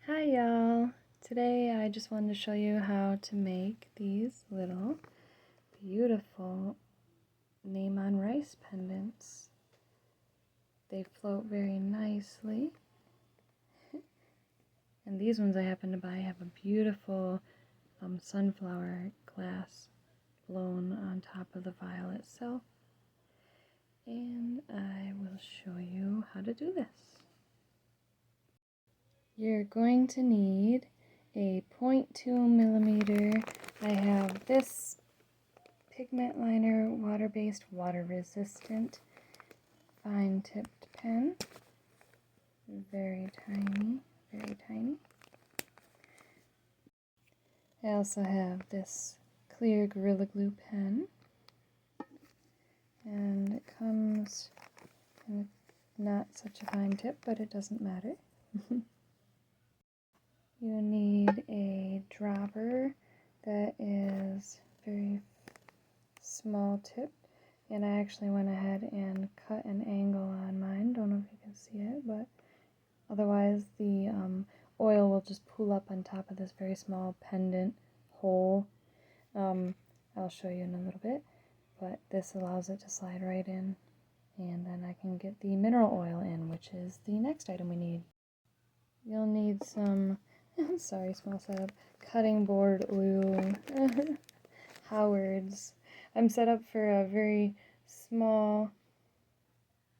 Hi y'all! Today I just wanted to show you how to make these little beautiful name on rice pendants. They float very nicely. And these ones I happen to buy have a beautiful sunflower glass blown on top of the vial itself. And I will show you how to do this. You're going to need a 0.2 millimeter. I have this pigment liner, water-based, water-resistant, fine-tipped pen. Very tiny, very tiny. I also have this clear Gorilla Glue pen. And it comes in not such a fine tip, but it doesn't matter. You need a dropper that is very small tip, and I actually went ahead and cut an angle on mine. Don't know if you can see it, but otherwise the oil will just pool up on top of this very small pendant hole. I'll show you in a little bit, but this allows it to slide right in, and then I can get the mineral oil in, which is the next item we need. You'll need some sorry, small setup, cutting board oil, Howard's. I'm set up for a very small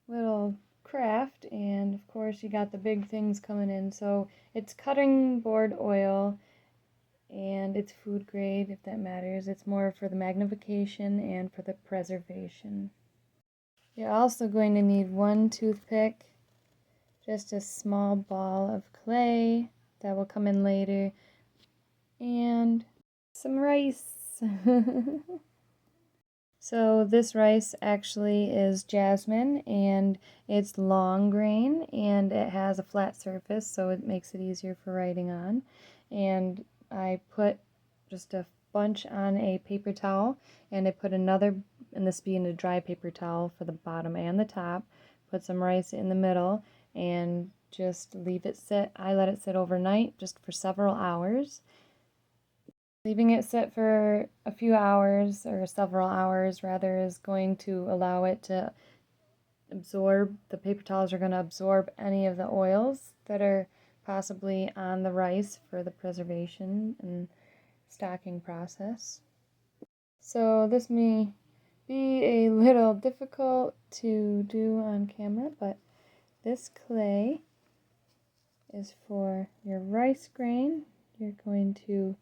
little craft, and of course you got the big things coming in. So it's cutting board oil, and it's food grade, if that matters. It's more for the magnification and for the preservation. You're also going to need one toothpick, just a small ball of clay that will come in later, and some rice. So this rice actually is jasmine, and it's long grain, and it has a flat surface, so it makes it easier for writing on. And I put just a bunch on a paper towel, and I put another, and this being a dry paper towel for the bottom and the top, put some rice in the middle, and just leave it sit. I let it sit overnight just for several hours. Leaving it sit for a few hours, or several hours rather, is going to allow it to absorb, the paper towels are going to absorb any of the oils that are possibly on the rice for the preservation and stocking process. So this may be a little difficult to do on camera, but this clay is for your rice grain. You're going to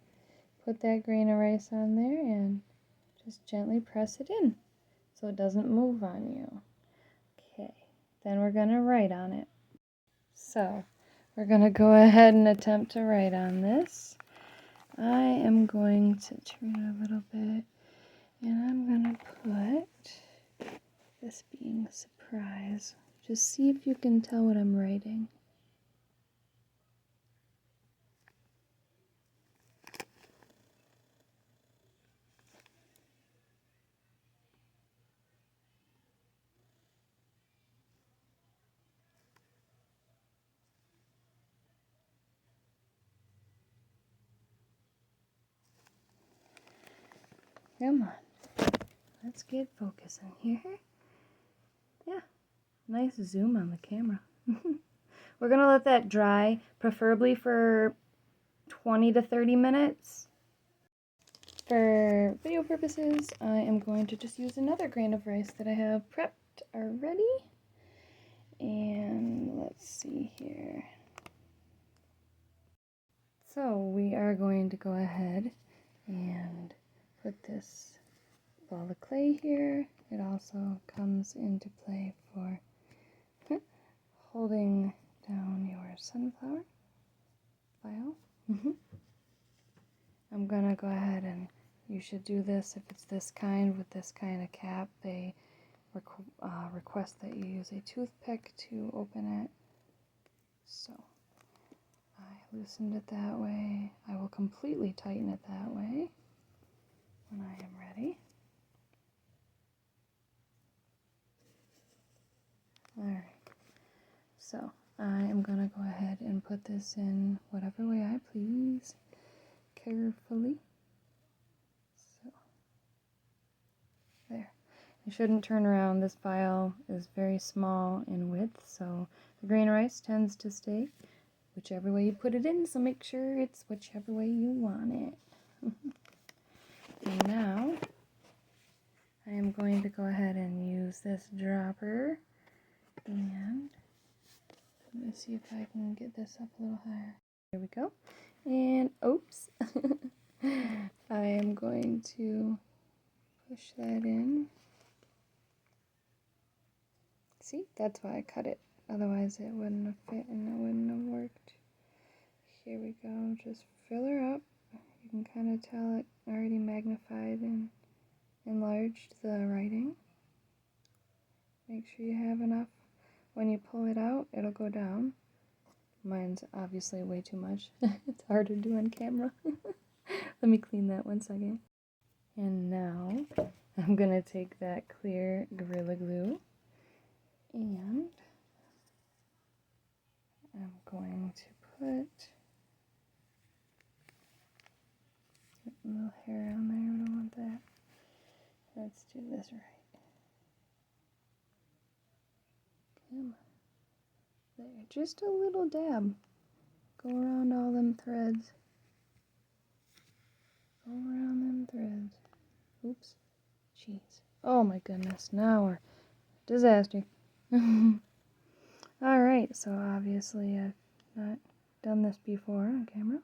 put that grain of rice on there and just gently press it in so it doesn't move on you. Okay, then we're going to write on it. So we're going to go ahead and attempt to write on this. I am going to turn it a little bit, and I'm going to put, this being a surprise, just see if you can tell what I'm writing. Come on, let's get focusing here. Yeah, nice zoom on the camera. We're going to let that dry, preferably for 20 to 30 minutes. For video purposes, I am going to just use another grain of rice that I have prepped already. And let's see here. So we are going to go ahead and put this ball of clay here. It also comes into play for holding down your sunflower vial. I'm gonna go ahead, and you should do this if it's this kind with this kind of cap. They request that you use a toothpick to open it. So I loosened it that way. I will completely tighten it that way when I am ready. Alright, so I am going to go ahead and put this in whatever way I please, carefully. So, there. I shouldn't turn around. This vial is very small in width, so the grain rice tends to stay whichever way you put it in, so make sure it's whichever way you want it. And now, I am going to go ahead and use this dropper, and let me see if I can get this up a little higher. There we go. And, oops, I am going to push that in. See, that's why I cut it. Otherwise it wouldn't have fit and it wouldn't have worked. Here we go. Just fill her up. You can kind of tell it already magnified and enlarged the writing. Make sure you have enough. When you pull it out, it'll go down. Mine's obviously way too much. It's hard to do on camera. Let me clean that 1 second. And now I'm going to take that clear Gorilla Glue and I'm going to put a little hair on there. We don't want that. Let's do this right. Come on. There, just a little dab. Go around all them threads. Go around them threads. Oops. Jeez. Oh my goodness. Now we're disaster. Alright, so obviously I've not done this before on camera.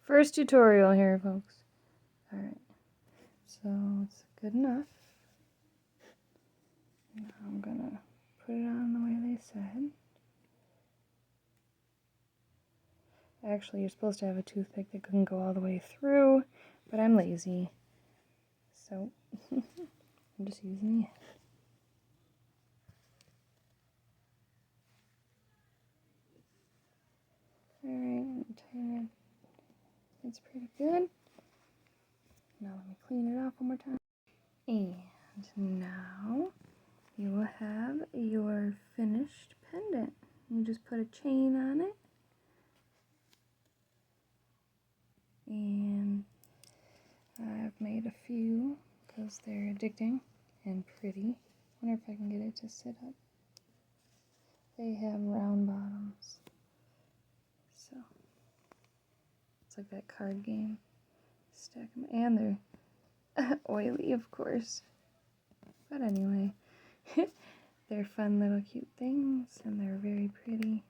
First tutorial here, folks. Alright. So it's good enough. Now I'm gonna put it on the way they said. Actually, you're supposed to have a toothpick that can go all the way through, but I'm lazy. So, I'm just using it. Alright, tighten it. It's pretty good. Now let me clean it off one more time. And now you will have your finished pendant. You just put a chain on it. And I've made a few because they're addicting and pretty. I wonder if I can get it to sit up. They have round bottoms. So it's like that card game. Stack them. And they're oily, of course. But anyway, they're fun little cute things and they're very pretty.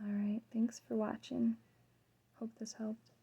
Alright, thanks for watching. Hope this helped.